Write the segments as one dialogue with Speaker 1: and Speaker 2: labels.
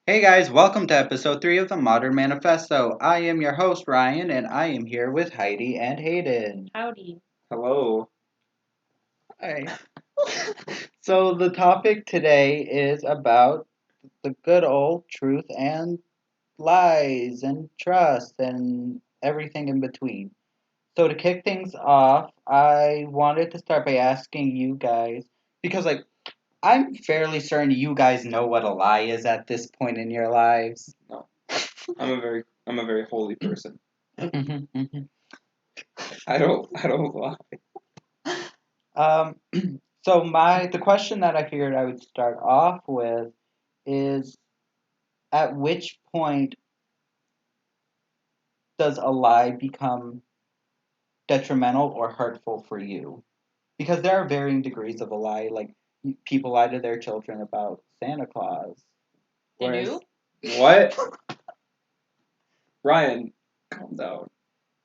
Speaker 1: Hey guys, welcome to episode 3 of the Modern Manifesto. I am your host, Ryan, and I am here with Heidi and Hayden.
Speaker 2: Howdy.
Speaker 3: Hello.
Speaker 1: Hi. So, the topic today is about the good old truth and lies and trust and everything in between. So, to kick things off, I wanted to start by asking you guys, because, I'm fairly certain you guys know what a lie is at this point in your lives.
Speaker 3: No, I'm a very holy person. I don't lie.
Speaker 1: Um, so the question that I figured I would start off with is, at which point does a lie become detrimental or hurtful for you? Because there are varying degrees of a lie. Like, people lie to their children about Santa Claus.
Speaker 2: They
Speaker 1: Whereas,
Speaker 2: do?
Speaker 3: What? Ryan, calm down.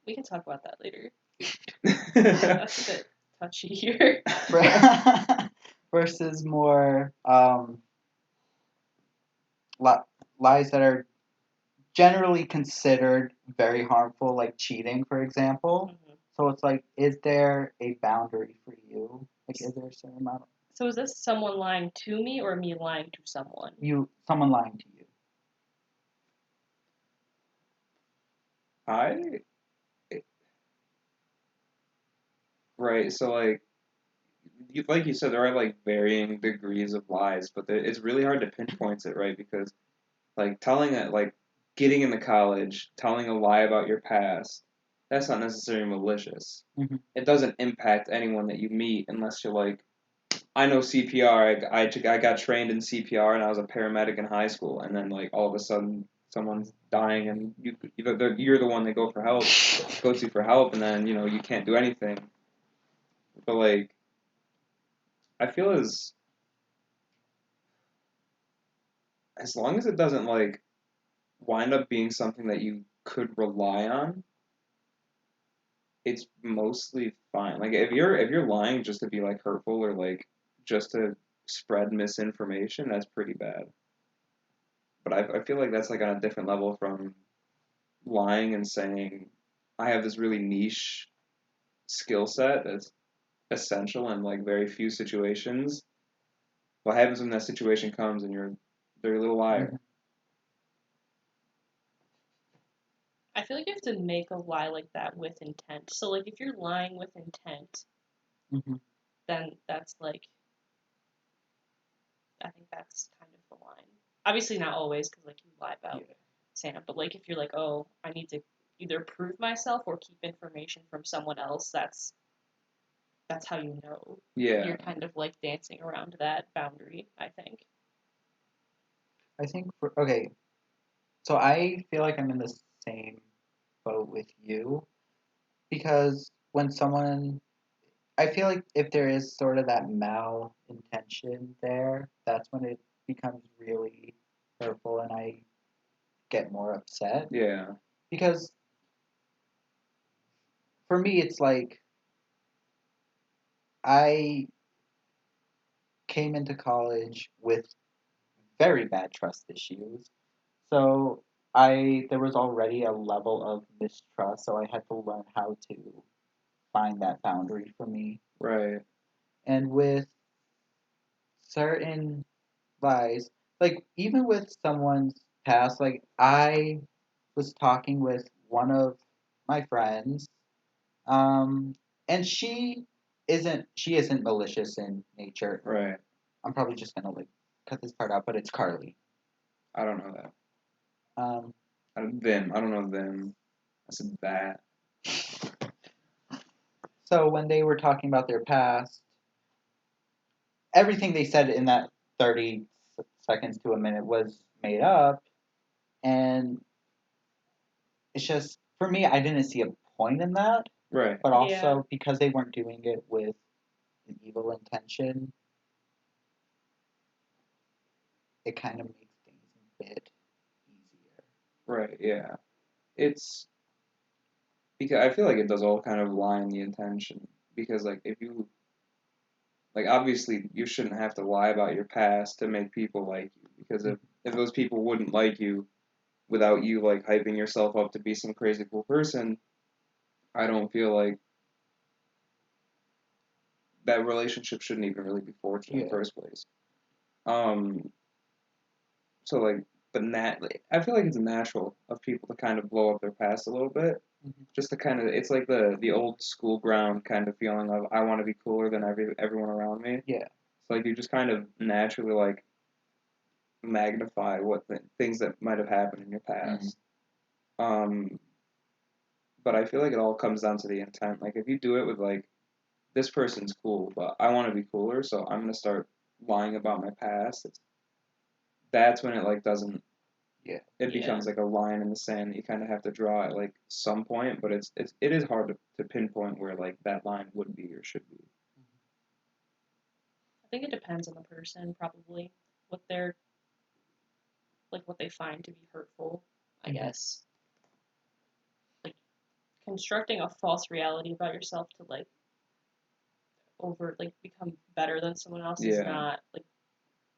Speaker 2: We can talk about that later. That's a bit touchy here.
Speaker 1: versus more li- lies that are generally considered very harmful, like cheating, for example.
Speaker 2: Mhm.
Speaker 1: So it's like, is there a boundary for you? Like, is there a certain amount of
Speaker 2: So is this someone lying to me or me lying to someone?
Speaker 1: someone lying to you?
Speaker 3: I right. So like you said, there are like varying degrees of lies, but it's really hard to pinpoint it, right? Because like telling it, like getting into college, telling a lie about your past, that's not necessarily malicious.
Speaker 1: Hmm.
Speaker 3: It doesn't impact anyone that you meet unless you're like, I know CPR. I got trained in CPR and I was a paramedic in high school. And then like all of a sudden someone's dying and you're the one they go to for help, and then you can't do anything. But like I feel as long as it doesn't like wind up being something that you could rely on, it's mostly fine. Like if you're lying just to be like hurtful or like just to spread misinformation, that's pretty bad. But I feel like that's like on a different level from lying and saying I have this really niche skill set that's essential in like very few situations. What happens when that situation comes and you're a very little liar?
Speaker 2: I feel like you have to make a lie like that with intent. So like if you're lying with intent,
Speaker 1: Hmm.
Speaker 2: then that's like I think that's kind of the line. Obviously not always because like you lie about
Speaker 3: Yeah.
Speaker 2: Santa, but like if you're like, oh, I need to either prove myself or keep information from someone else, that's how you know
Speaker 3: Yeah.
Speaker 2: you're kind of like dancing around that boundary, I think.
Speaker 1: I think okay, so I feel like I'm in the same boat with you because when someone, I feel like if there is sort of that malintention there, that's when it becomes really hurtful and I get more upset.
Speaker 3: Yeah.
Speaker 1: Because for me, it's like I came into college with very bad trust issues. So there was already a level of mistrust, so I had to learn how to find that boundary for me.
Speaker 3: Right.
Speaker 1: And with certain lies, like even with someone's past, like I was talking with one of my friends, um, and she isn't malicious in nature.
Speaker 3: Right.
Speaker 1: I'm probably just gonna like cut this part out, but it's Carly.
Speaker 3: I don't know that.
Speaker 1: Um,
Speaker 3: Them. I don't know them. I said that.
Speaker 1: so when they were talking about their past, everything they said in that 30 seconds to a minute was made up, and it's just for me, I didn't see a point in that,
Speaker 3: Right.
Speaker 1: but
Speaker 2: Yeah.
Speaker 1: also because they weren't doing it with an evil intention, it kind of makes things a bit easier.
Speaker 3: Right. Yeah. It's because I feel like it does all kind of lie in the intention. Because like like obviously you shouldn't have to lie about your past to make people like you, because if those people wouldn't like you without you like hyping yourself up to be some crazy cool person, I don't feel like that relationship shouldn't even really be forged in the
Speaker 1: Yeah.
Speaker 3: first place. Um, so like, but I feel like it's natural of people to kind of blow up their past a little bit,
Speaker 1: Mhm.
Speaker 3: just to kind of, it's like the old school ground kind of feeling of I want to be cooler than everyone around me.
Speaker 1: Yeah.
Speaker 3: So like you just kind of naturally like magnify what things that might have happened in your past. Um, but I feel like it all comes down to the intent. Like if you do it with like this person's cool, but I want to be cooler, so I'm gonna start lying about my past. That's when it like doesn't.
Speaker 1: Yeah.
Speaker 3: It
Speaker 2: Yeah.
Speaker 3: becomes like a line in the sand that you kind of have to draw at like some point, but it is hard to pinpoint where like that line would be or should be.
Speaker 2: I think it depends on the person, probably what they're like, what they find to be hurtful. I
Speaker 1: Mhm.
Speaker 2: guess like constructing a false reality about yourself to like become better than someone else is
Speaker 3: Yeah,
Speaker 2: not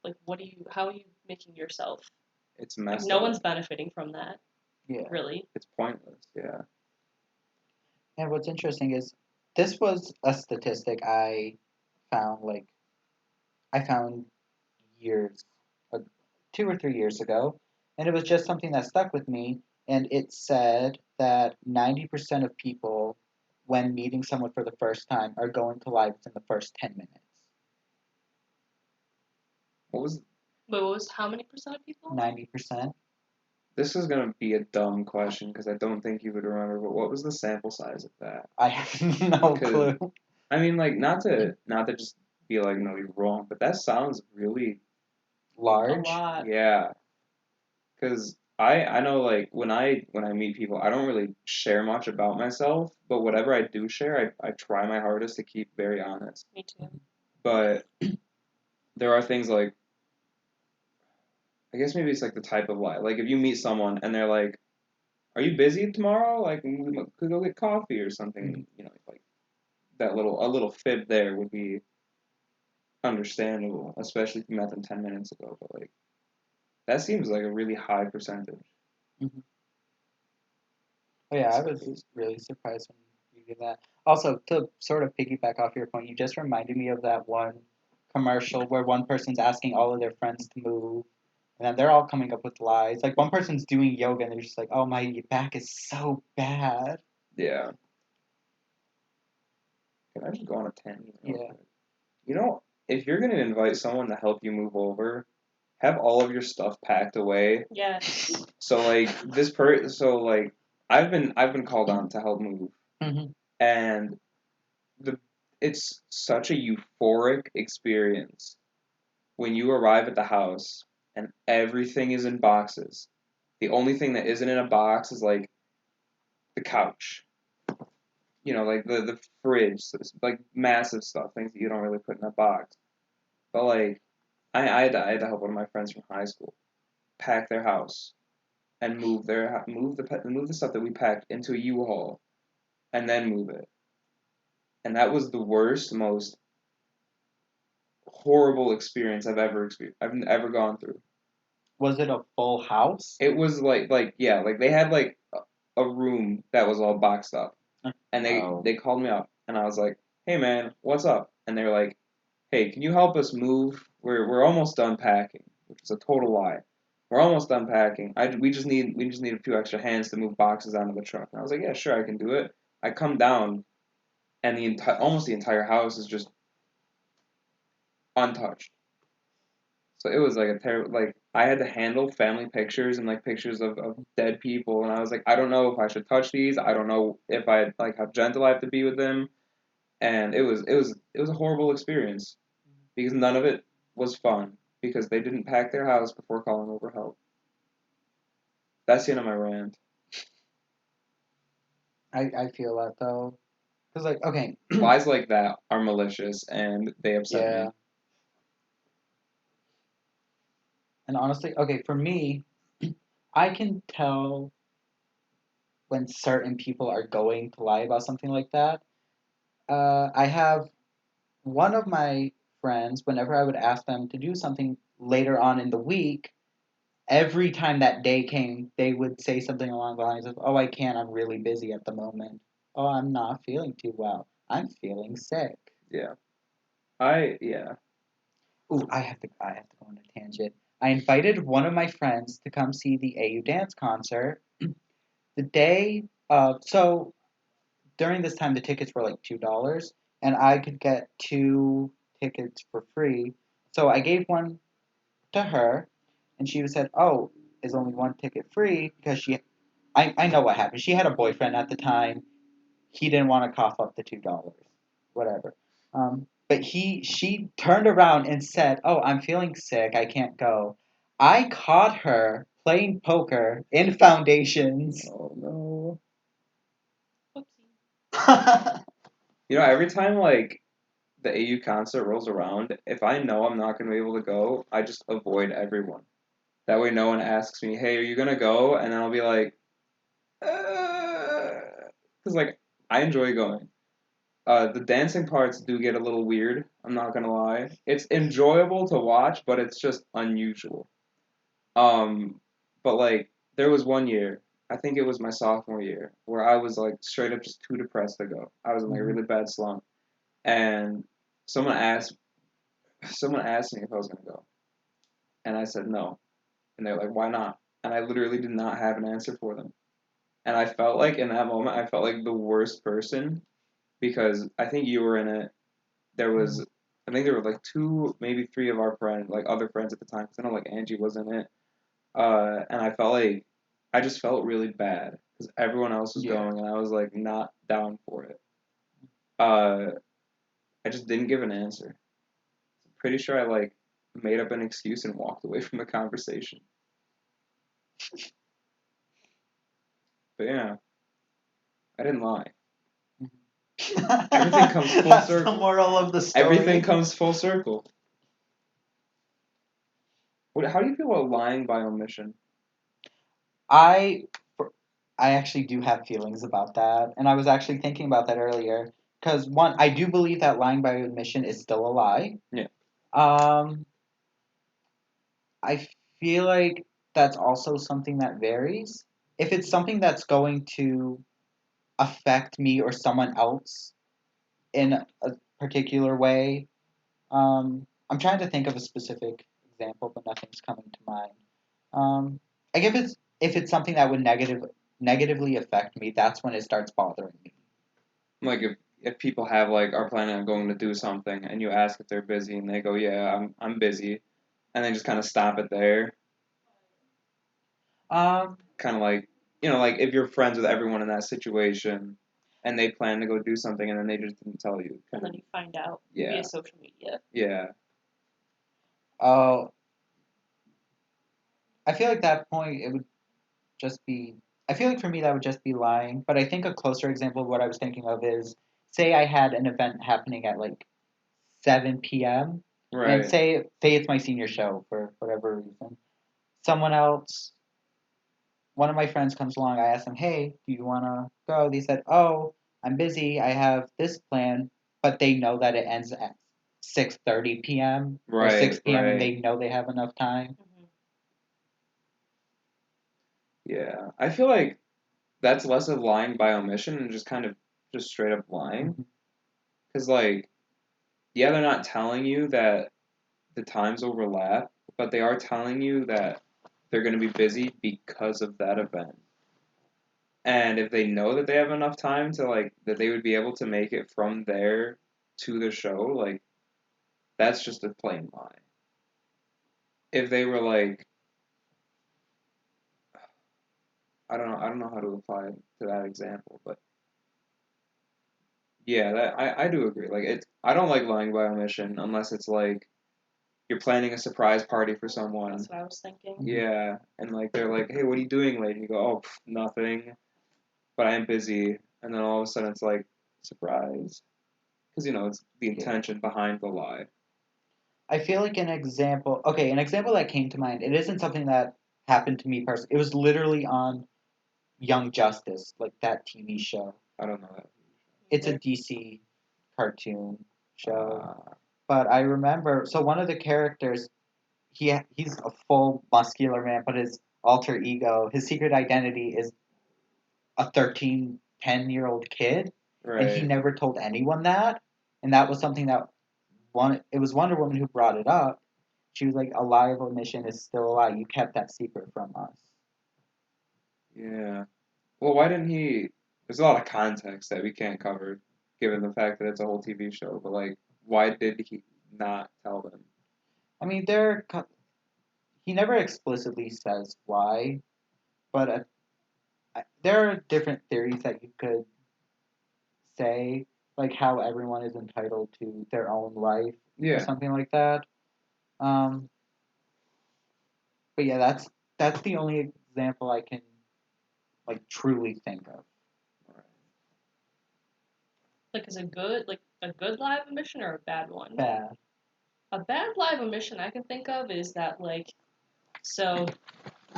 Speaker 2: like what do you how are you making yourself
Speaker 3: it's
Speaker 2: like
Speaker 3: messed
Speaker 2: no
Speaker 3: up.
Speaker 2: one's benefiting from that
Speaker 1: Yeah.
Speaker 2: really.
Speaker 3: It's pointless. Yeah.
Speaker 1: And what's interesting is this was a statistic found like I found years, uh, 2 or 3 years ago, and it was just something that stuck with me. And it said that 90% of people, when meeting someone for the first time, are going to lie within the first 10 minutes.
Speaker 3: What was
Speaker 2: But what was how many percent of people?
Speaker 1: 90%.
Speaker 3: this is gonna be a dumb question because I don't think you would remember, but what was the sample size of that?
Speaker 1: I have no
Speaker 3: Because
Speaker 1: clue.
Speaker 3: I mean, like, not to just be like, no, you're wrong, but that sounds really,
Speaker 2: A
Speaker 1: Large.
Speaker 2: lot.
Speaker 3: yeah. Because I know like when I meet people, I don't really share much about myself, but whatever I do share, I try my hardest to keep very honest.
Speaker 2: Me too.
Speaker 3: But there are things like I guess maybe it's like the type of lie. Like if you meet someone and they're like, "Are you busy tomorrow? Like we could go get coffee or something." You know, like that little a little fib there would be understandable, especially if you met them 10 minutes ago. But like that seems like a really high percentage.
Speaker 1: Mhm. Oh yeah, I was really surprised when you did that. Also, to sort of piggyback off your point, you just reminded me of that one commercial where one person's asking all of their friends to move, and then they're all coming up with lies. Like one person's doing yoga, and they're just like, "Oh, my back is so bad."
Speaker 3: Yeah. Can I just go on a tangent real
Speaker 1: Yeah.
Speaker 3: quick? You know, if you're gonna invite someone to help you move over, have all of your stuff packed away.
Speaker 2: Yes.
Speaker 3: So like so like I've been called on to help move,
Speaker 1: Hmm.
Speaker 3: and the it's such a euphoric experience when you arrive at the house and everything is in boxes. The only thing that isn't in a box is like the couch. You know, like the fridge, so it's like massive stuff, things that you don't really put in a box. But like I had to help one of my friends from high school pack their house and move the stuff that we packed into a U-Haul and then move it. And that was the worst, most horrible experience I've ever gone through.
Speaker 1: Was it a full house?
Speaker 3: It was like yeah, like they had like a room that was all boxed up, and they
Speaker 1: Oh.
Speaker 3: they called me up, and I was like, hey man, what's up? And they were like, hey, can you help us move? We're almost done packing, which is a total lie. We're almost done packing. We just need a few extra hands to move boxes onto the truck. And I was like, yeah, sure, I can do it. I come down, and almost the entire house is just untouched. So it was like a terrible. Like I had to handle family pictures and like pictures of dead people, and I was like, I don't know if I should touch these. I don't know if I like how gentle I have to be with them. And it was a horrible experience because none of it was fun because they didn't pack their house before calling over help. That's the end of my rant.
Speaker 1: I feel that though, because like okay,
Speaker 3: Lies like that are malicious and they upset
Speaker 1: yeah,
Speaker 3: me.
Speaker 1: and honestly, okay, for me, I can tell when certain people are going to lie about something like that. I have one of my friends, whenever I would ask them to do something later on in the week, every time that day came, they would say something along the lines of, "Oh, I can't. I'm really busy at the moment. Oh, I'm not feeling too well. I'm feeling sick."
Speaker 3: Yeah. Yeah.
Speaker 1: Ooh, I have to go on a tangent. I invited one of my friends to come see the AU dance concert. The day so during this time the tickets were like $2 and I could get two tickets for free. So I gave one to her and she said, "Oh, is only one ticket free?" Because I know what happened. She had a boyfriend at the time. He didn't want to cough up the $2. Whatever. But she turned around and said, "Oh, I'm feeling sick. I can't go." I caught her playing poker in Foundations.
Speaker 3: Oh no.
Speaker 2: Oopsie.
Speaker 3: You know, every time like the AU concert rolls around, if I know I'm not gonna be able to go, I just avoid everyone. That way, no one asks me, "Hey, are you gonna go?" And then I'll be like, because like I enjoy going. The dancing parts do get a little weird. I'm not gonna lie. It's enjoyable to watch, but it's just unusual. Um, but like there was one year, I think it was my sophomore year, where I was like straight up just too depressed to go. I was in like a
Speaker 1: Mhm.
Speaker 3: really bad slump, and someone asked someone asked me if I was gonna go, and I said no, and they're like, "Why not?" And I literally did not have an answer for them, and I felt like in that moment I felt like the worst person because I think you were in it. There was I think there were like two, maybe three of our friends, like other friends at the time. 'Cause I know like Angie was in it, and I felt like I just felt really bad because everyone else was
Speaker 1: Yeah.
Speaker 3: going, and I was like not down for it. Uh, I just didn't give an answer. Pretty sure I like made up an excuse and walked away from the conversation. But yeah, I didn't lie. Everything comes full
Speaker 1: That's the
Speaker 3: circle.
Speaker 1: moral of the story.
Speaker 3: Everything comes full circle. How do you feel about lying by omission?
Speaker 1: I I actually do have feelings about that, and I was actually thinking about that earlier. Because one, I do believe that lying by omission is still a lie.
Speaker 3: Yeah.
Speaker 1: Um, I feel like that's also something that varies. If it's something that's going to affect me or someone else in a particular way, I'm trying to think of a specific example, but nothing's coming to mind. I guess if it's something that would negatively affect me, that's when it starts bothering me.
Speaker 3: Like if people have like are planning on going to do something and you ask if they're busy and they go, "Yeah, I'm busy." And they just kind of stop it there.
Speaker 1: Um,
Speaker 3: Kind of like, like if you're friends with everyone in that situation and they plan to go do something and then they just didn't tell you.
Speaker 2: And then you find out
Speaker 3: Yeah.
Speaker 2: via social media.
Speaker 3: Yeah.
Speaker 1: oh, I feel like that point it would just be. I feel like for me that would just be lying. But I think a closer example of what I was thinking of is, say I had an event happening at like 7 p.m. and
Speaker 3: Right.
Speaker 1: say it's my senior show for whatever reason. Someone else, one of my friends comes along. I ask them, "Hey, do you want to go?" They said, "Oh, I'm busy. I have this plan," but they know that it ends at 6:30 p.m. or
Speaker 3: Right.
Speaker 1: 6 p.m. and
Speaker 3: Right.
Speaker 1: they know they have enough time.
Speaker 2: Mm-hmm.
Speaker 3: Yeah. I feel like that's less of lying by omission and just kind of just straight up lying. Because like, yeah, they're not telling you that the times overlap, but they are telling you that they're going to be busy because of that event. And if they know that they have enough time to like that they would be able to make it from there to the show, like that's just a plain lie. If they were like, I don't know how to apply it to that example, but yeah, that I do agree. Like it's I don't like lying by omission unless it's like you're planning a surprise party for someone.
Speaker 2: That's what I was thinking.
Speaker 3: Yeah, and like they're like, "Hey, what are you doing late?" And you go, "Oh, nothing, but I am busy." And then all of a sudden it's like, "Surprise." Because it's the
Speaker 1: Yeah.
Speaker 3: intention behind the lie.
Speaker 1: I feel like an example that came to mind, it isn't something that happened to me personally. It was literally on Young Justice, like that TV show.
Speaker 3: I don't know that.
Speaker 1: It's a
Speaker 2: Either.
Speaker 1: DC cartoon show. But I remember, so one of the characters, he's a full muscular man, but his alter ego, his secret identity is a 13, 10-year-old kid, and he
Speaker 3: Right.
Speaker 1: never told anyone that. And that was something that it was Wonder Woman who brought it up. She was like, a lie of omission is still a lie. You kept that secret from us.
Speaker 3: Yeah. Well, why didn't he? There's a lot of context that we can't cover, given the fact that it's a whole TV show. But like, why did he not tell them?
Speaker 1: I mean, he never explicitly says why, but there are different theories that you could say, like how everyone is entitled to their own life or
Speaker 3: Yeah.
Speaker 1: something like that. Um, but yeah, that's the only example I can like truly think of.
Speaker 2: Like, is a good live omission or a bad one?
Speaker 1: Bad.
Speaker 2: A bad live omission I can think of is that, like, so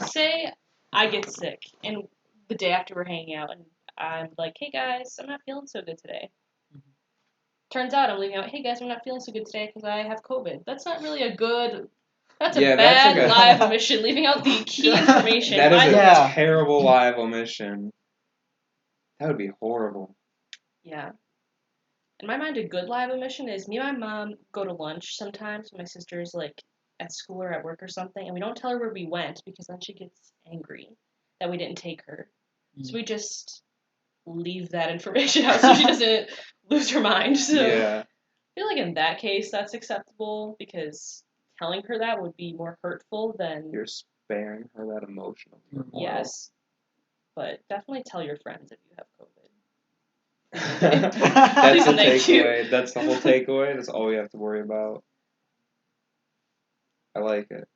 Speaker 2: say I get sick and the day after we're hanging out and I'm like, hey guys, I'm not feeling so good today.
Speaker 1: Mhm.
Speaker 2: Turns out I'm leaving out, hey guys, I'm not feeling so good today because I have COVID. That's not really a good. That's a
Speaker 3: Yeah, that's like
Speaker 2: bad live omission, leaving out the key information.
Speaker 3: That is a
Speaker 1: Yeah.
Speaker 3: terrible live omission. That would be horrible.
Speaker 2: Yeah. In my mind, a good live omission is me and my mom go to lunch sometimes when my sister's like at school or at work or something, and we don't tell her where we went because then she gets angry that we didn't take her. So we just leave that information out so she doesn't lose her mind. So
Speaker 3: Yeah.
Speaker 2: I feel like in that case that's acceptable because telling her that would be more hurtful than
Speaker 3: You're sparing her that emotional turmoil.
Speaker 2: yes. But definitely tell your friends if you have COVID.
Speaker 3: That's
Speaker 2: Please
Speaker 3: the
Speaker 2: and thank you.
Speaker 3: takeaway. That's the whole takeaway. That's all we have to worry about. I like it.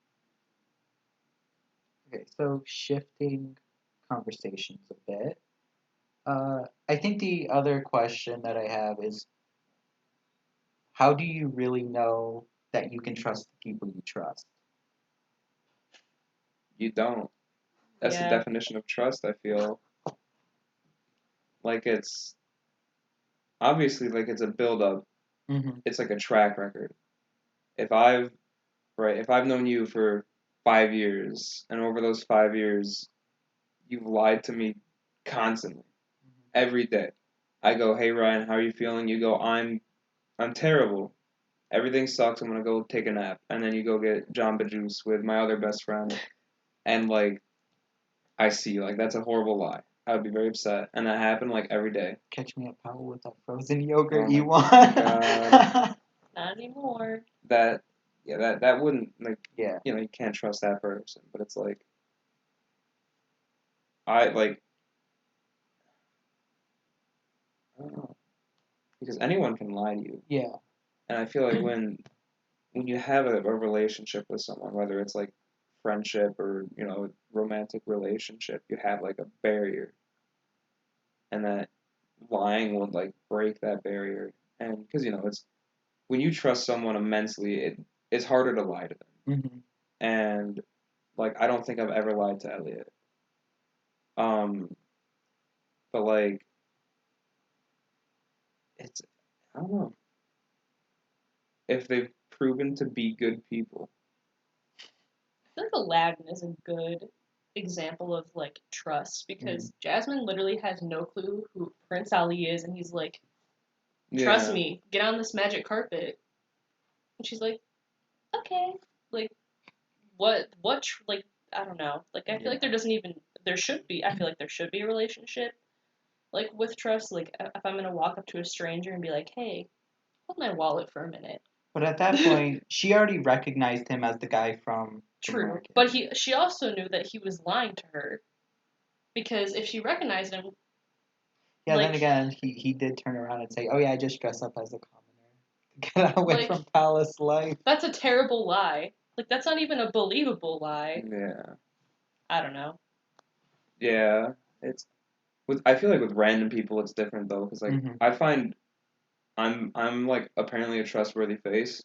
Speaker 1: Okay, so shifting conversations a bit. I think the other question that I have is, how do you really know that you can trust the people you trust?
Speaker 3: You don't. That's the
Speaker 2: Yeah.
Speaker 3: definition of trust, I feel. Like it's obviously like it's a build up.
Speaker 1: Mm-hmm.
Speaker 3: It's like a track record. If I've if I've known you for 5 years and over those 5 years you've lied to me constantly, every day. I go, hey Ryan, how are you feeling? You go, I'm terrible. Everything sucks. I'm gonna go take a nap, and then you go get Jamba Juice with my other best friend, and like I see you, like that's a horrible lie. I would be very upset, and that happened like every day.
Speaker 1: Catch me at Powell with that frozen yogurt
Speaker 3: Oh my
Speaker 1: you want.
Speaker 3: God.
Speaker 2: Not anymore.
Speaker 3: That that wouldn't like
Speaker 1: Yeah.
Speaker 3: you can't trust that person, but it's like I like I don't know because anyone can lie to you,
Speaker 1: Yeah.
Speaker 3: and I feel like when you have a relationship with someone, whether it's like friendship or romantic relationship, you have like a barrier, and that lying would like break that barrier. And because it's when you trust someone immensely, it's harder to lie to them.
Speaker 1: Mm-hmm.
Speaker 3: And like I don't think I've ever lied to Elliot. Um, but like it's I don't know if they've proven to be good people.
Speaker 2: I feel like Aladdin is a good example of like trust because Jasmine literally has no clue who Prince Ali is, and he's like, "Trust
Speaker 3: Yeah,
Speaker 2: me, get on this magic carpet." And she's like, "Okay." Like, like, I don't know. Like, I feel like there should be. I feel like there should be a relationship, like with trust. Like, if I'm gonna walk up to a stranger and be like, "Hey, hold my wallet for a minute."
Speaker 1: But at that point, she already recognized him as the guy from the
Speaker 2: True,
Speaker 1: market.
Speaker 2: but she also knew that he was lying to her because if she recognized him,
Speaker 1: Yeah, then
Speaker 2: like,
Speaker 1: again, he did turn around and say, "Oh yeah, I just dress up as a commoner to get away
Speaker 2: like
Speaker 1: from palace life."
Speaker 2: that's a terrible lie. Like, that's not even a believable lie.
Speaker 3: yeah,
Speaker 2: I don't know.
Speaker 3: yeah. It's I feel like with random people it's different though because like
Speaker 1: Mm-hmm.
Speaker 3: I find I'm like apparently a trustworthy face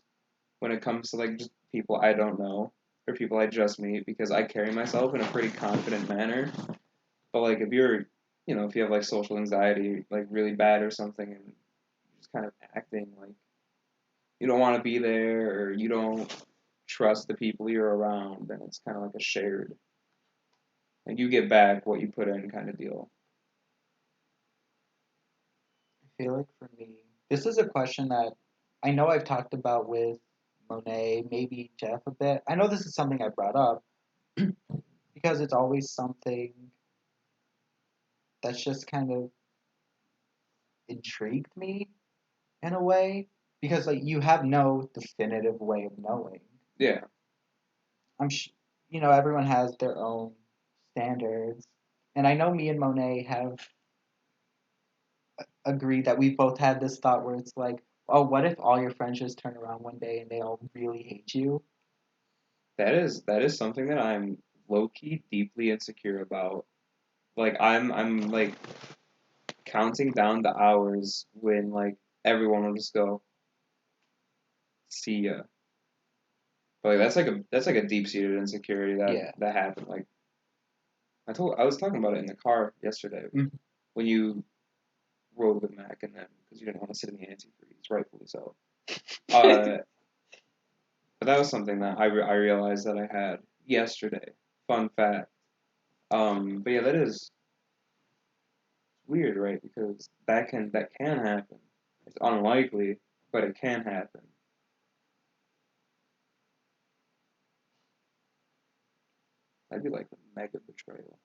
Speaker 3: when it comes to like just people I don't know or people I just meet because I carry myself in a pretty confident manner. But like if you're if you have like social anxiety like really bad or something and you're just kind of acting like you don't want to be there or you don't trust the people you're around, then it's kind of like a shared, and you get back what you put in kind of deal.
Speaker 1: I feel like for me, this is a question that I know I've talked about with Monet, maybe Jeff a bit. I know this is something I brought up because it's always something that's just kind of intrigued me in a way because like you have no definitive way of knowing.
Speaker 3: Yeah,
Speaker 1: I'm you know everyone has their own standards, and I know me and Monet have agreed that we both had this thought where it's like, oh, what if all your friends just turn around one day and they all really hate you?
Speaker 3: that is something that I'm low key deeply insecure about. Like I'm like counting down the hours when like everyone will just go see ya. But like that's like a deep seated insecurity that
Speaker 1: Yeah.
Speaker 3: that happened. Like I was talking about it in the car yesterday
Speaker 1: Mhm.
Speaker 3: when you rode with Mac and them because you didn't want to sit in the antifreeze, rightfully so. Uh, but that was something that I realized that I had yesterday. Fun fact. But yeah, that is weird, right? Because that can happen. It's unlikely, but it can happen. That'd be like the mega betrayal.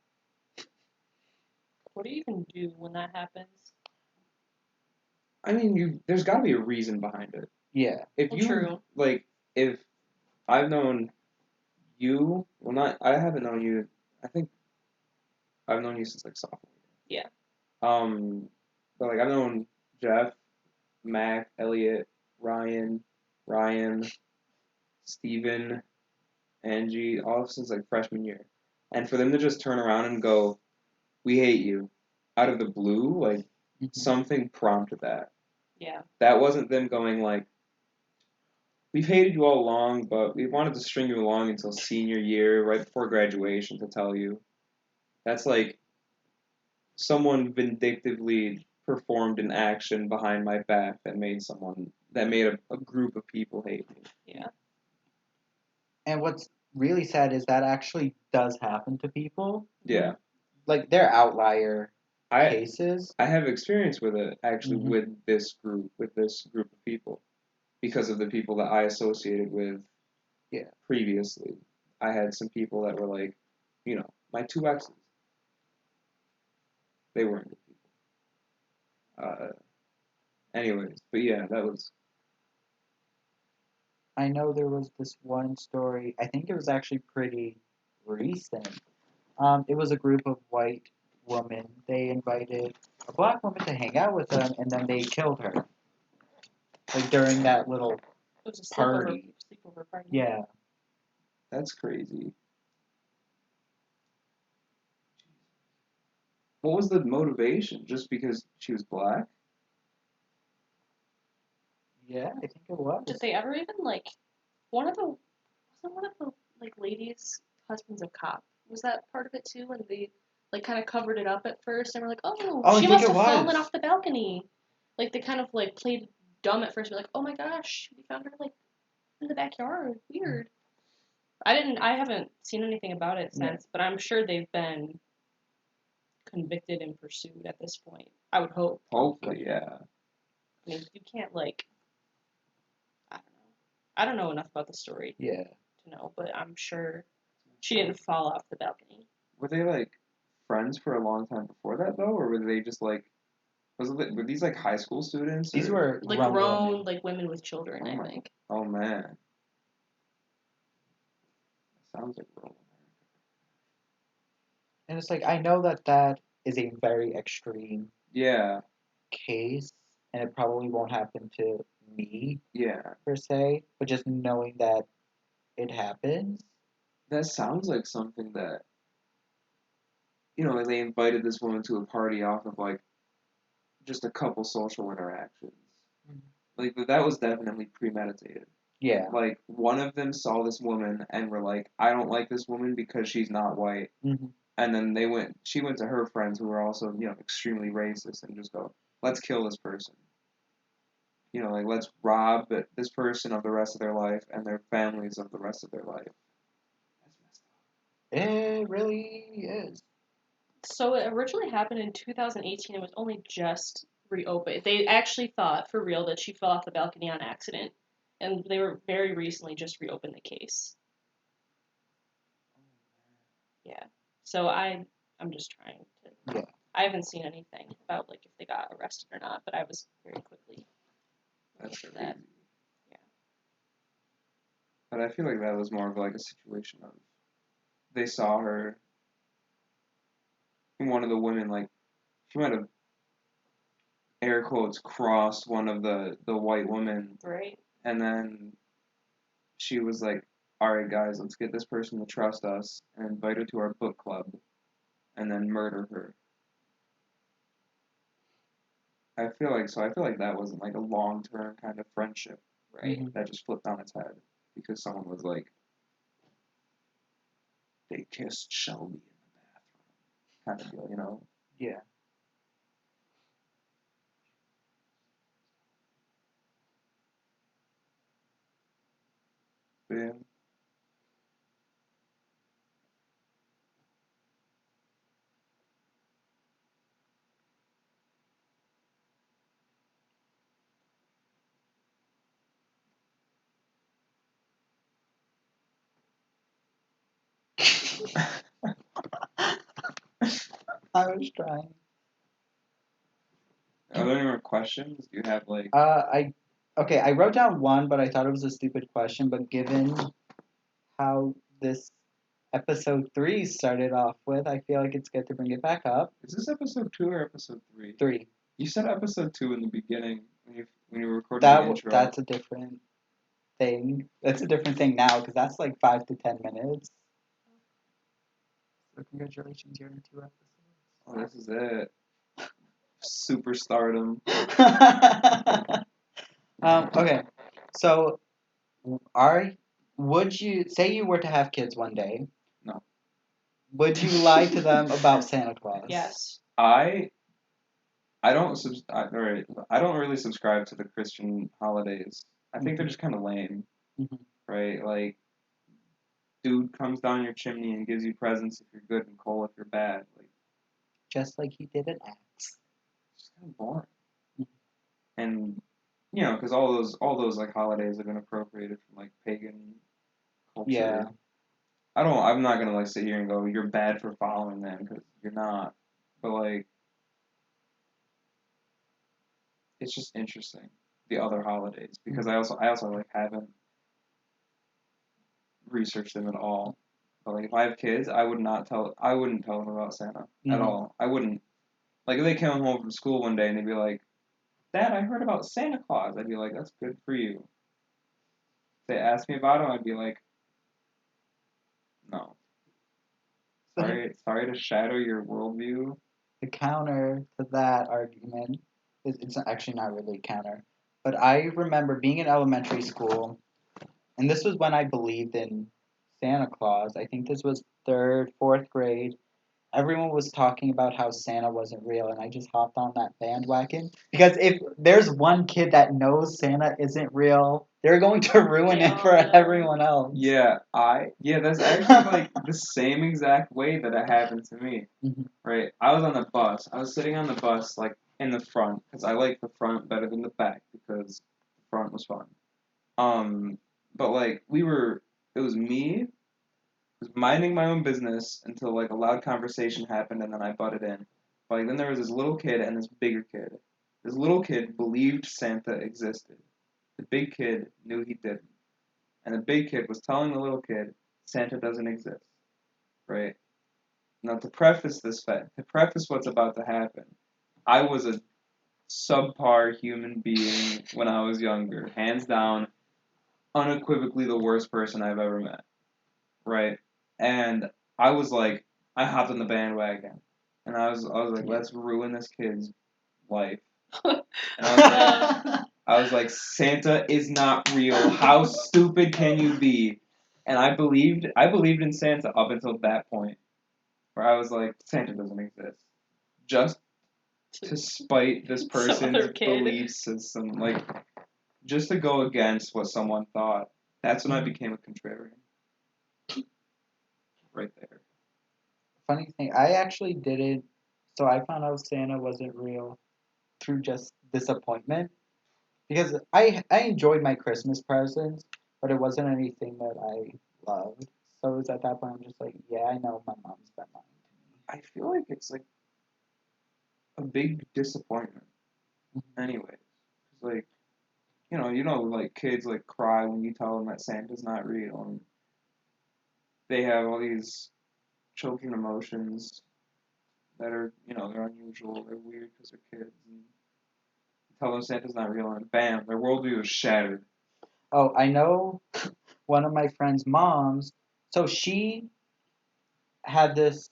Speaker 2: What do you even do when that happens?
Speaker 3: I mean, there's got to be a reason behind it.
Speaker 1: Yeah.
Speaker 3: If
Speaker 2: Well,
Speaker 3: you
Speaker 2: true.
Speaker 3: like, if I've known you, well, not I haven't known you. I think I've known you since like sophomore
Speaker 2: Yeah.
Speaker 3: year. But like I've known Jeff, Mac, Elliot, Ryan, Ryan, Steven, Angie, all since like freshman year. And for them to just turn around and go, "We hate you," out of the blue, like
Speaker 1: Mhm.
Speaker 3: something prompted that.
Speaker 2: Yeah.
Speaker 3: That wasn't them going like, "We've hated you all along, but we wanted to string you along until senior year, right before graduation, to tell you." That's like someone vindictively performed an action behind my back that made a group of people hate me.
Speaker 2: Yeah.
Speaker 1: And what's really sad is that actually does happen to people.
Speaker 3: Yeah.
Speaker 1: Like they're outlier
Speaker 3: I
Speaker 1: cases.
Speaker 3: I have experience with it actually
Speaker 1: Hmm.
Speaker 3: with this group of people because of the people that I associated with
Speaker 1: Yeah.
Speaker 3: previously. I had some people that were like, my two exes. They weren't good people. Anyways, but yeah, that was
Speaker 1: I know there was this one story. I think it was actually pretty recent. It was a group of white women. They invited a black woman to hang out with them, and then they killed her. Like during that little
Speaker 2: It was a
Speaker 1: party.
Speaker 2: sleepover party.
Speaker 1: Yeah.
Speaker 3: that's crazy. What was the motivation? Just because she was black?
Speaker 1: Yeah, I think it was.
Speaker 2: Did they ever even like wasn't one of the like ladies husbands of cop? Was that part of it too? When they like kind of covered it up at first and were like, oh,
Speaker 1: Oh, I
Speaker 2: she
Speaker 1: think
Speaker 2: must
Speaker 1: it
Speaker 2: have fallen
Speaker 1: was.
Speaker 2: off the balcony. Like they kind of like played dumb at first, be like, oh my gosh, we found her like in the backyard. Weird. I haven't seen anything about it
Speaker 1: Yeah.
Speaker 2: since, but I'm sure they've been convicted and pursued at this point. I would hope.
Speaker 3: Hopefully, yeah.
Speaker 2: I mean, you can't like I don't know. I don't know enough about the story
Speaker 1: Yeah.
Speaker 2: to know, but I'm sure she didn't fall off the balcony.
Speaker 3: Were they like friends for a long time before that though, or were they just like were these like high school students
Speaker 1: These
Speaker 3: or?
Speaker 1: were
Speaker 2: Like
Speaker 1: grown
Speaker 2: grown,
Speaker 1: women.
Speaker 2: like women with children,
Speaker 3: Oh
Speaker 2: I
Speaker 3: my,
Speaker 2: think.
Speaker 3: oh man, sounds like rural
Speaker 1: And it's like, I know that that is a very extreme
Speaker 3: America.
Speaker 1: case, and it probably won't happen to me
Speaker 3: Yeah.
Speaker 1: per se, but just knowing that it happens.
Speaker 3: That sounds like something that like they invited this woman to a party off of like just a couple social interactions.
Speaker 1: Mhm.
Speaker 3: Like that was definitely premeditated.
Speaker 1: Yeah.
Speaker 3: Like one of them saw this woman and were like, "I don't like this woman because she's not white."
Speaker 1: Hmm.
Speaker 3: And then she went to her friends who were also extremely racist and just go, "Let's kill this person." like let's rob this person of the rest of their life and their families of the rest of their life. That's messed
Speaker 1: It really is.
Speaker 2: So it originally happened in 2018. It was only just reopened. They actually thought for real that she fell off the balcony on accident, and they were very recently just reopened the case. Yeah. So I'm just trying to.
Speaker 1: Yeah.
Speaker 2: I haven't seen anything about like if they got arrested or not, but I was very quickly
Speaker 3: That's
Speaker 2: looking
Speaker 3: crazy.
Speaker 2: at that. Yeah.
Speaker 3: But I feel like that was more of like a situation of they saw her. One of the women, like, she might have air quotes crossed one of the white women,
Speaker 2: Right.
Speaker 3: and then she was like, "All right, guys, let's get this person to trust us and invite her to our book club, and then murder her." I feel like that wasn't like a long term kind of friendship
Speaker 2: Right.
Speaker 1: Mhm.
Speaker 3: that just flipped on its head because someone was like, "They kissed Shelby in the bathroom," kind of deal, you know?
Speaker 1: Yeah.
Speaker 3: But yeah.
Speaker 1: I was trying.
Speaker 3: Are there any more questions? Do you have like?
Speaker 1: I wrote down one, but I thought it was a stupid question. But given how this episode 3 started off with, I feel like it's good to bring it back up.
Speaker 3: Is this episode 2 or episode 3?
Speaker 1: 3.
Speaker 3: You said episode 2 in the beginning when you recorded the intro.
Speaker 1: That's a different thing. That's a different thing now because that's like 5 to 10 minutes. So congratulations, you're in 2 episodes.
Speaker 3: Oh, this is it. Superstardom.
Speaker 1: Okay, so would you say you were to have kids one day?
Speaker 3: No.
Speaker 1: Would you lie to them about Santa Claus?
Speaker 2: Yes.
Speaker 3: I don't really subscribe to the Christian holidays. I think they're just kind of lame,
Speaker 1: Mhm.
Speaker 3: right? Like, dude comes down your chimney and gives you presents if you're good and coal if you're bad. Like,
Speaker 1: Just like he did in Acts.
Speaker 3: it's just kind of boring.
Speaker 1: Mhm.
Speaker 3: And because all those like holidays have been appropriated from like pagan culture.
Speaker 1: Yeah.
Speaker 3: I'm not gonna like sit here and go, you're bad for following them because you're not. But like, it's just interesting the other holidays because I also like haven't researched them at all. But like, if I have kids, I wouldn't tell them about Santa at
Speaker 1: Mhm.
Speaker 3: all. I wouldn't. Like, if they came home from school one day and they'd be like, "Dad, I heard about Santa Claus," I'd be like, "That's good for you." If they asked me about him, I'd be like, "No, sorry to shatter your worldview."
Speaker 1: The counter to that argument is it's actually not really a counter, but I remember being in elementary school, and this was when I believed in Santa Claus. I think this was 3rd, 4th grade. Everyone was talking about how Santa wasn't real, and I just hopped on that bandwagon because if there's one kid that knows Santa isn't real, they're going to ruin it for everyone else.
Speaker 3: Yeah, that's actually like the same exact way that it happened to me.
Speaker 1: Mhm.
Speaker 3: Right, I was on the bus. I was sitting on the bus like in the front because I like the front better than the back because the front was fun. But like it was me, was minding my own business until like a loud conversation happened and then I butted in. But like then there was this little kid and this bigger kid. This little kid believed Santa existed. The big kid knew he didn't. And the big kid was telling the little kid Santa doesn't exist. Right? Now to preface what's about to happen, I was a subpar human being when I was younger. Hands down, unequivocally the worst person I've ever met. Right? And I was like, I hopped on the bandwagon, and I was like, let's ruin this kid's life. And I was like, Santa is not real. How stupid can you be? And I believed in Santa up until that point, where I was like, Santa doesn't exist. Just to spite this
Speaker 2: Some other
Speaker 3: person's
Speaker 2: kid.
Speaker 3: belief system. Like, just to go against what someone thought. That's when I became a contrarian. Right there.
Speaker 1: Funny thing, I actually didn't. So I found out Santa wasn't real through just disappointment because I enjoyed my Christmas presents, but it wasn't anything that I loved. So it was at that point I'm just like, yeah, I know my mom's been lying
Speaker 3: I feel like it's like a big disappointment.
Speaker 1: to me.
Speaker 3: Anyways, 'cause like like kids like cry when you tell them that Santa's not real, and they have all these children emotions that are they're unusual, they're weird because they're kids, and you tell them Santa's not real, and bam, their worldview is shattered.
Speaker 1: Oh, I know one of my friend's moms. So she had this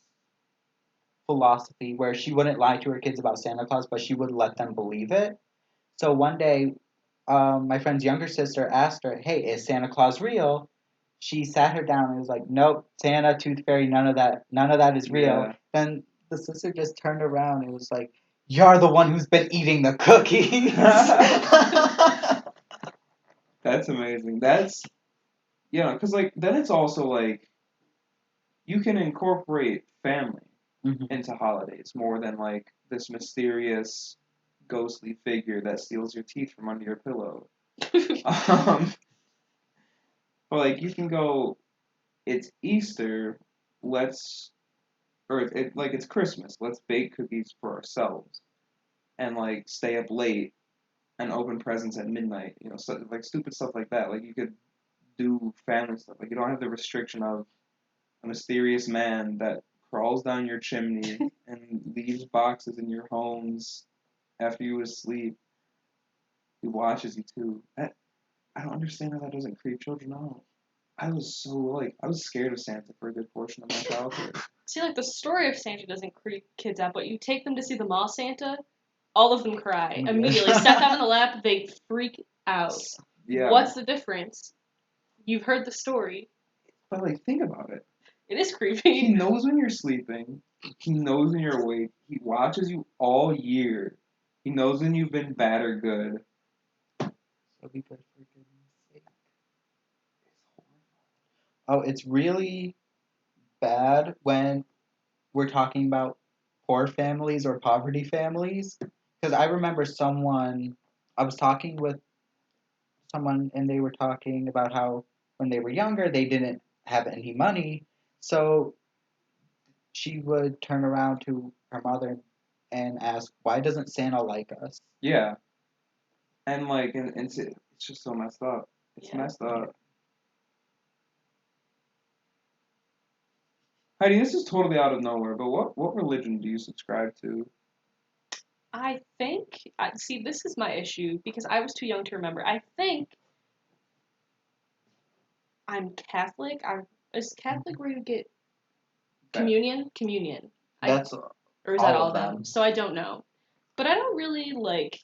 Speaker 1: philosophy where she wouldn't lie to her kids about Santa Claus, but she would let them believe it. So one day, my friend's younger sister asked her, "Hey, is Santa Claus real?" She sat her down and was like, "Nope, Santa, Tooth Fairy, none of that is real."
Speaker 3: Yeah,
Speaker 1: Then the sister just turned around and was like, "You're the one who's been eating the cookies."
Speaker 3: that's amazing. That's because like then it's also like you can incorporate family
Speaker 1: Mhm.
Speaker 3: into holidays more than like this mysterious ghostly figure that steals your teeth from under your pillow. Um, but like you can go, it's Easter, let's or like it's Christmas, let's bake cookies for ourselves and like stay up late and open presents at midnight. So, like stupid stuff like that. Like you could do family stuff. Like you don't have the restriction of a mysterious man that crawls down your chimney and leaves boxes in your homes after you asleep. He watches you too. I don't understand how that doesn't creep children out. I was scared of Santa for a good portion of my childhood.
Speaker 2: See, like the story of Santa doesn't creep kids out, but you take them to see the mall Santa, all of them cry
Speaker 1: Yeah.
Speaker 2: immediately. Set them in the lap, they freak out.
Speaker 3: Yeah,
Speaker 2: What's the difference? You've heard the story.
Speaker 3: but like think about it.
Speaker 2: It is
Speaker 3: He
Speaker 2: creepy.
Speaker 3: knows when you're sleeping. He knows when you're awake. He watches you all year. He knows when you've been bad or good.
Speaker 1: So be good for goodness sake. Oh, it's really bad when we're talking about poor families or poverty families. Because I remember I was talking with someone and they were talking about how when they were younger they didn't have any money. So she would turn around to her mother and ask, "Why doesn't Santa like us?"
Speaker 3: Yeah, and like, and it's just so messed up. It's
Speaker 2: Yeah.
Speaker 3: messed up. Heidi, this is totally out of nowhere, but what religion do you subscribe to?
Speaker 2: I think, see, this is my issue because I was too young to remember. I think I'm Catholic. Is Catholic where you get communion? Communion.
Speaker 1: That's
Speaker 2: Or is that
Speaker 1: all
Speaker 2: all
Speaker 1: of
Speaker 2: of them?
Speaker 1: them.
Speaker 2: So I don't know. But I don't really like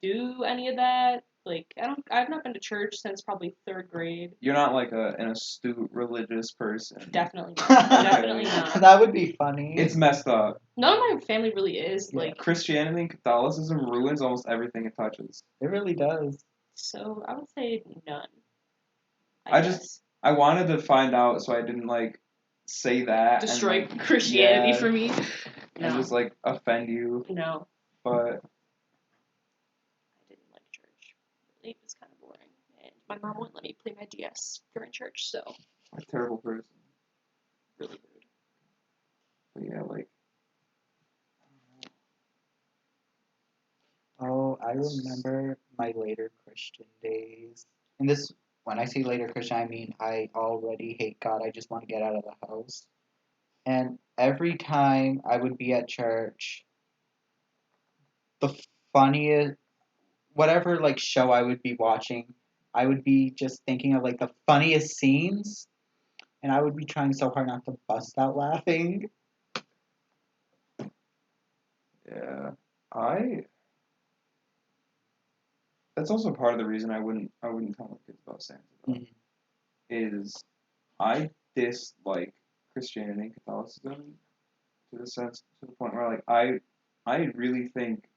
Speaker 2: do any of that. Like I've not been to church since probably third grade.
Speaker 3: You're not like an astute religious person.
Speaker 2: Definitely not. Definitely
Speaker 3: Okay.
Speaker 2: not.
Speaker 1: That would be funny.
Speaker 3: It's messed up.
Speaker 2: None of my family really is
Speaker 1: Yeah.
Speaker 2: like
Speaker 3: Christianity and Catholicism ruins almost everything it touches.
Speaker 1: It really does.
Speaker 2: so. I would say none.
Speaker 3: I
Speaker 2: I
Speaker 3: just
Speaker 2: guess
Speaker 3: I wanted to find out so I didn't like say that
Speaker 2: destroy
Speaker 3: and like
Speaker 2: Christianity
Speaker 3: yeah
Speaker 2: for me.
Speaker 3: and
Speaker 2: No,
Speaker 3: just like offend you,
Speaker 2: no.
Speaker 3: but
Speaker 2: I didn't like church. Really, it was kind of boring, and my mom wouldn't let me play my DS during church, so
Speaker 3: a terrible person.
Speaker 2: really rude.
Speaker 3: But yeah, like
Speaker 1: Oh, I remember my later Christian days. And this, when I say later Christian, I mean I already hate God. I just want to get out of the house. And every time I would be at church, the funniest, whatever like show I would be watching, I would be just thinking of like the funniest scenes, and I would be trying so hard not to bust out laughing.
Speaker 3: yeah, I that's also part of the reason I wouldn't tell my kids about Santa though,
Speaker 1: Mhm.
Speaker 3: is I dislike Christianity and Catholicism to the point where like I really think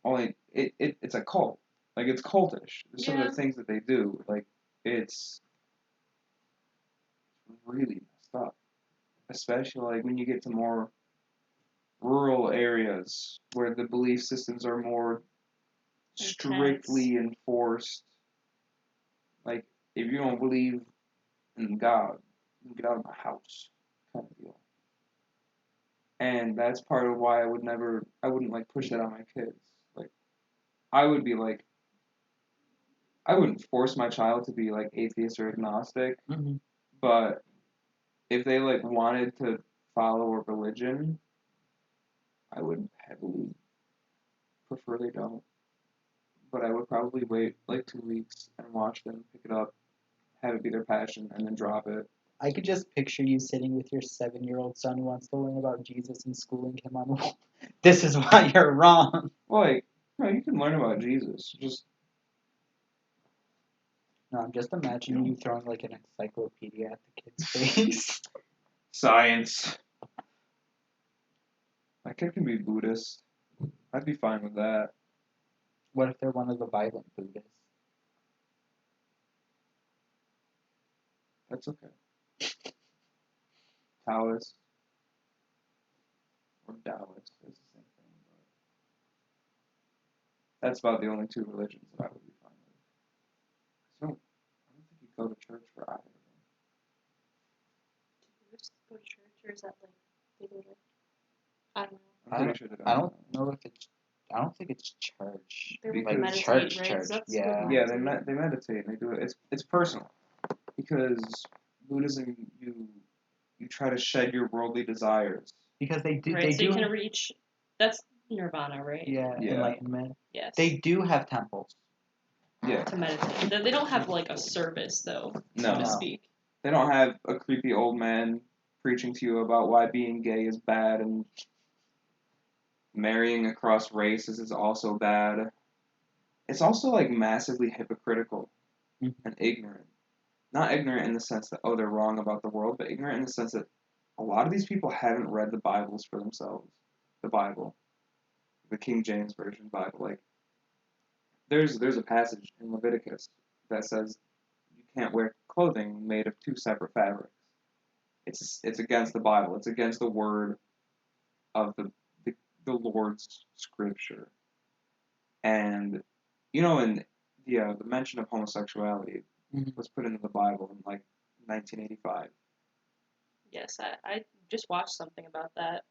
Speaker 3: only it's a cult. Like, it's cultish. Some of
Speaker 2: Yeah.
Speaker 3: the things that they do, like, it's really messed up. Especially, like, when you get to more rural areas where the belief systems are more strictly enforced. Like, if you don't believe in God, you get out of my house, kind of deal. And that's part of why I wouldn't like push that on my kids. Like, I would be like, I wouldn't force my child to be like atheist or agnostic,
Speaker 1: Mm-hmm.
Speaker 3: but if they like wanted to follow a religion, I would heavily prefer they don't. But I would probably wait like 2 weeks and watch them pick it up, have it be their passion, and then drop it.
Speaker 1: I could just picture you sitting with your 7-year-old son who wants to learn about Jesus and schooling him on, this is why you're wrong.
Speaker 3: Well, like, you can learn about Jesus. Just
Speaker 1: No, I'm just imagining you throwing like an encyclopedia at the kid's face.
Speaker 3: science. My kid can be Buddhist. I'd be fine with that.
Speaker 1: What if they're one of the violent Buddhists?
Speaker 3: That's okay. Taoist or Taoist is the same thing. But that's about the only two religions that I would be fine with. I don't think you go to church for either of them.
Speaker 2: Do Buddhists go to church, or is that like they go to? I don't know.
Speaker 3: I'm pretty sure they don't.
Speaker 1: I don't know if it's. I don't think it's church.
Speaker 2: They
Speaker 3: Because-
Speaker 2: like
Speaker 1: Like
Speaker 2: meditate,
Speaker 1: church,
Speaker 2: right?
Speaker 1: church.
Speaker 2: 'Cause that's
Speaker 1: Yeah.
Speaker 2: what
Speaker 3: Yeah,
Speaker 2: meditate.
Speaker 3: they meditate and they do it. It's personal because Buddhism you try to shed your worldly desires.
Speaker 1: Because they do.
Speaker 2: Right,
Speaker 1: They
Speaker 2: so
Speaker 1: do.
Speaker 2: you can reach. That's nirvana, right?
Speaker 1: Yeah,
Speaker 3: Yeah.
Speaker 1: enlightenment.
Speaker 2: Yes.
Speaker 1: They do have temples.
Speaker 3: Yeah.
Speaker 2: To meditate. They don't have like a service though, so
Speaker 3: No.
Speaker 2: to speak.
Speaker 3: They don't have a creepy old man preaching to you about why being gay is bad and marrying across races is also bad. It's also like massively hypocritical and ignorant. Not ignorant in the sense that, oh, they're wrong about the world, but ignorant in the sense that a lot of these people haven't read the Bibles for themselves. The Bible. The King James Version Bible. Like, there's a passage in Leviticus that says you can't wear clothing made of two separate fabrics. It's against the Bible. It's against the word of the Lord's scripture. And and the mention of homosexuality was put into the Bible in like 1985.
Speaker 2: Yes, I just watched something about that.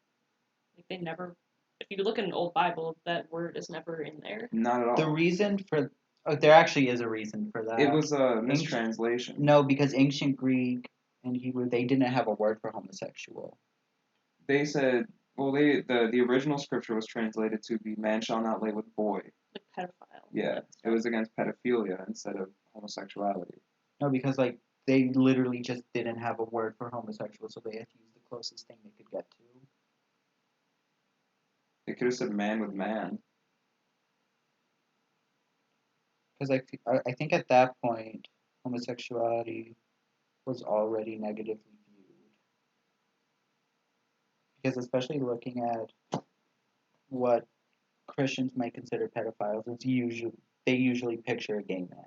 Speaker 2: Like they never. If you look in an old Bible, that word is never in there.
Speaker 3: Not at all.
Speaker 1: The reason for there actually is a reason for that.
Speaker 3: It was a mistranslation.
Speaker 1: No, because ancient Greek and Hebrew they didn't have a word for homosexual.
Speaker 3: They said, well, the original scripture was translated to be "man shall not lay with boy."
Speaker 2: Like pedophile.
Speaker 3: Yeah, it was against pedophilia instead of homosexuality.
Speaker 1: No, because like they literally just didn't have a word for homosexual, so they had to use the closest thing they could get to.
Speaker 3: They could have said "man with man."
Speaker 1: Because I think at that point homosexuality was already negatively viewed. Because especially looking at what Christians might consider pedophiles, they usually picture a gay man.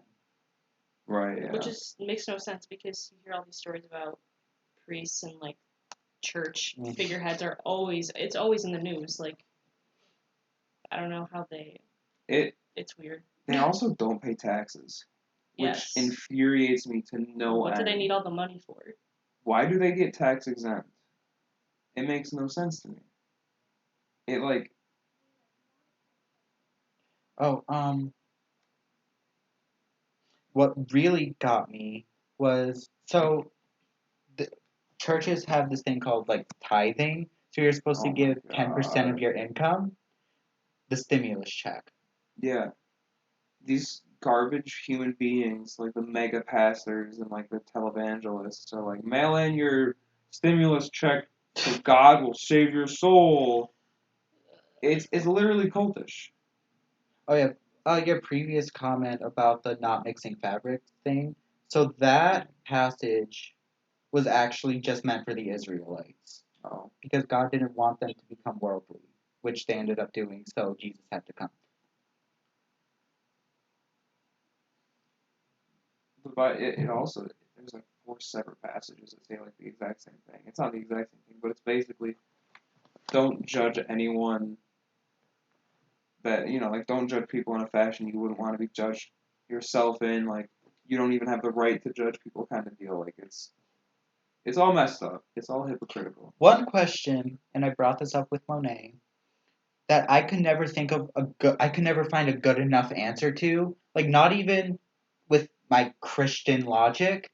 Speaker 3: Right. Yeah.
Speaker 2: Which makes no sense because you hear all these stories about priests and like church figureheads it's always in the news. Like I don't know how it's weird.
Speaker 3: They also don't pay taxes, which
Speaker 2: Yes.
Speaker 3: infuriates me to no
Speaker 2: What do
Speaker 3: end.
Speaker 2: they need all the money for?
Speaker 3: Why do they get tax exempt? It makes no sense to me. It like
Speaker 1: what really got me was the churches have this thing called like tithing. So you're supposed to give 10% of your income, the stimulus check.
Speaker 3: Yeah. These garbage human beings, like the mega pastors and like the televangelists, are like, mail in your stimulus check so God will save your soul. It's literally cultish.
Speaker 1: Oh yeah, your previous comment about the not mixing fabrics thing. So that passage was actually just meant for the Israelites.
Speaker 3: Oh.
Speaker 1: Because God didn't want them to become worldly, which they ended up doing, so Jesus had to come.
Speaker 3: But it also, there's like 4 separate passages that say like the exact same thing. It's not the exact same thing, but it's basically don't judge anyone that, like don't judge people in a fashion you wouldn't want to be judged yourself in. Like you don't even have the right to judge people kind of deal. Like it's all messed up. It's all hypocritical.
Speaker 1: One question, and I brought this up with Monet, that I could never think of I could never find a good enough answer to, like not even with my Christian logic.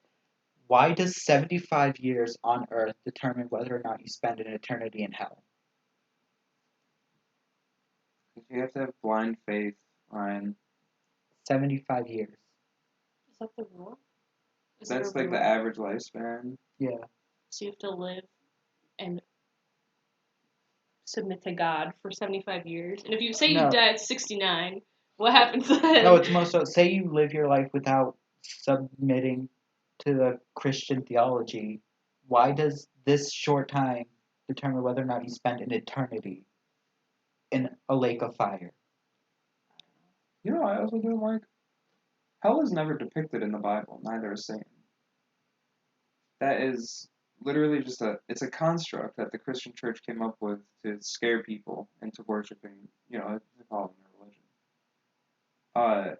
Speaker 1: Why does 75 years on earth determine whether or not you spend an eternity in hell?
Speaker 3: Because you have to have blind faith, Ryan.
Speaker 1: 75 years.
Speaker 2: Is that the rule? Is there
Speaker 3: That's
Speaker 2: a
Speaker 3: like the
Speaker 2: rule?
Speaker 3: average lifespan.
Speaker 1: Yeah.
Speaker 2: So you have to live and submit to God for 75 years. And if you say you
Speaker 1: No.
Speaker 2: die at 69, what happens then?
Speaker 1: No, it's most so. Say you live your life without submitting to the Christian theology. Why does this short time determine whether or not you spend an eternity in a lake of fire?
Speaker 3: I also don't like hell is never depicted in the Bible. Neither is Satan. That is literally just it's a construct that the Christian church came up with to scare people into worshiping, to call them their religion.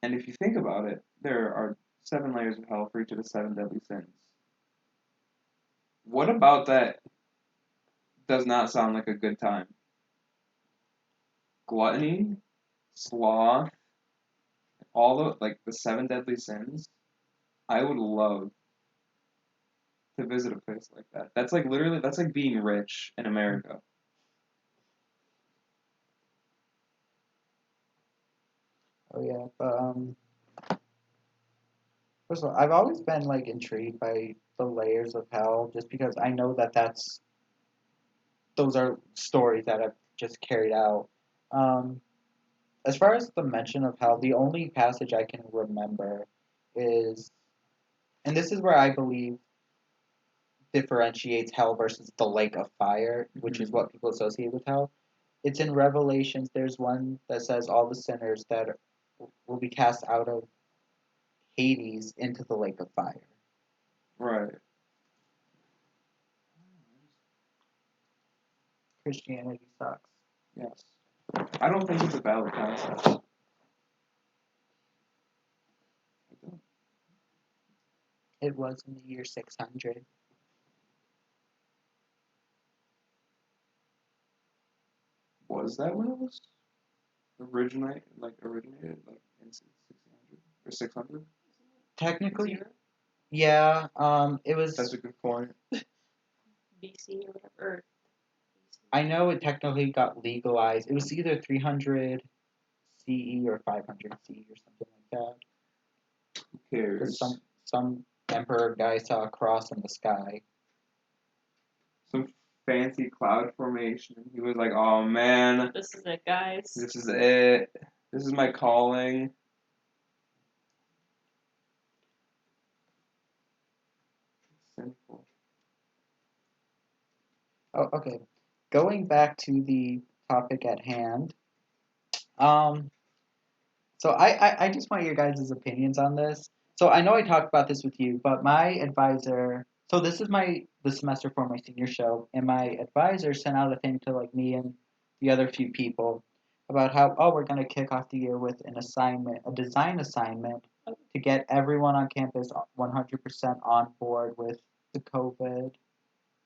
Speaker 3: And if you think about it, there are 7 layers of hell for each of the 7 deadly sins. What about that does not sound like a good time? Gluttony, sloth, all the 7 deadly sins. I would love to visit a place like that. That's like literally, that's like being rich in America.
Speaker 1: Oh yeah, but first of all, I've always been like intrigued by the layers of hell, just because I know that those are stories that I've just carried out. Um, as far as the mention of hell, the only passage I can remember is, and this is where I believe differentiates hell versus the lake of fire, which is what people associate with hell. It's in Revelations. There's one that says all the sinners that will be cast out of Hades into the lake of fire.
Speaker 3: Right.
Speaker 1: Christianity sucks.
Speaker 3: Yes. I don't think it's a valid concept.
Speaker 1: It was in the year 600.
Speaker 3: Was that when it was originated, in 1600 or 600?
Speaker 1: Technically,
Speaker 2: Zero?
Speaker 1: yeah. It was.
Speaker 3: That's a good point.
Speaker 2: BC or whatever. Or
Speaker 1: I know it technically got legalized. It was either 300 CE or 500 CE or something like that.
Speaker 3: Who
Speaker 1: Because
Speaker 3: cares?
Speaker 1: some emperor guy saw a cross in the sky.
Speaker 3: Some fancy cloud formation. He was like, "Oh man,
Speaker 2: this is it, guys.
Speaker 3: this is it. This is my calling." Sinful.
Speaker 1: Oh, okay. Going back to the topic at hand. Um, so I just want your guys' opinions on this. So I know I talked about this with you, but my advisor. So this is the semester for my senior show, and my advisor sent out a thing to like me and the other few people about how we're gonna kick off the year with an assignment, a design assignment to get everyone on campus 100% on board with the COVID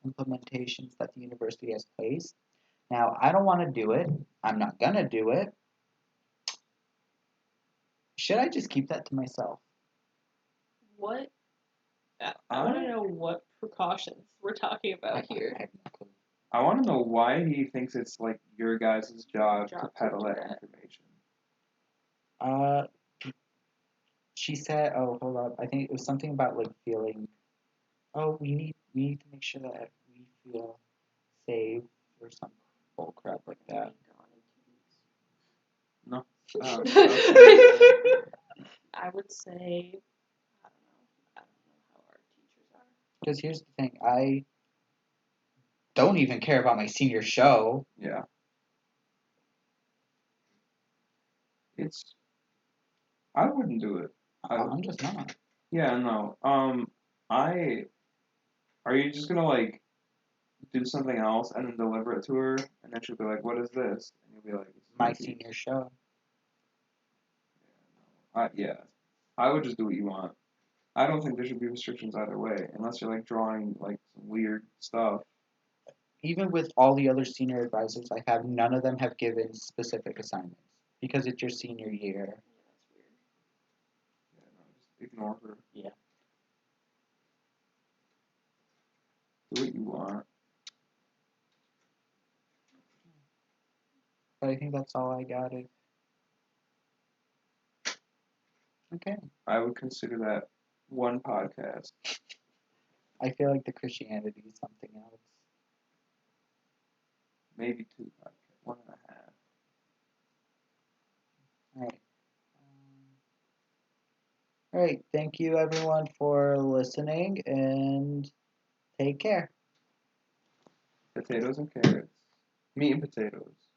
Speaker 1: implementations that the university has placed. Now, I don't want to do it. I'm not going to do it. Should I just keep that to myself?
Speaker 2: What? I want to
Speaker 3: I
Speaker 2: know what precautions we're talking about here.
Speaker 1: I have no clue.
Speaker 3: I want to know why he thinks it's like your guys' job to
Speaker 2: Job to
Speaker 3: peddle
Speaker 2: do
Speaker 3: that
Speaker 2: that.
Speaker 3: information.
Speaker 1: She said, oh, hold up. I think it was something about like feeling, oh, we need to make sure that we feel safe or some bull crap like that.
Speaker 3: No.
Speaker 2: I would say, I don't know. I don't know how our teachers are.
Speaker 1: Because here's the thing, I don't even care about my senior show.
Speaker 3: Yeah. I wouldn't do it.
Speaker 1: I'm just not.
Speaker 3: Yeah, no. I are you just gonna like do something else and then deliver it to her, and then she'll be like, "What is this?" And you'll be like, "This is
Speaker 1: My
Speaker 3: my piece."
Speaker 1: senior show.
Speaker 3: Yeah, I would just do what you want. I don't think there should be restrictions either way, unless you're like drawing like some weird stuff.
Speaker 1: Even with all the other senior advisors I have, none of them have given specific assignments because it's your senior year.
Speaker 3: Yeah, no, just ignore her.
Speaker 1: Yeah.
Speaker 3: Do what you want.
Speaker 1: But I think that's all I got. Okay.
Speaker 3: I would consider that one podcast.
Speaker 1: I feel like the Christianity is something else.
Speaker 3: Maybe two podcasts. One and a half.
Speaker 1: All right. All right. Thank you, everyone, for listening, and take care.
Speaker 3: Potatoes and carrots. Meat and potatoes.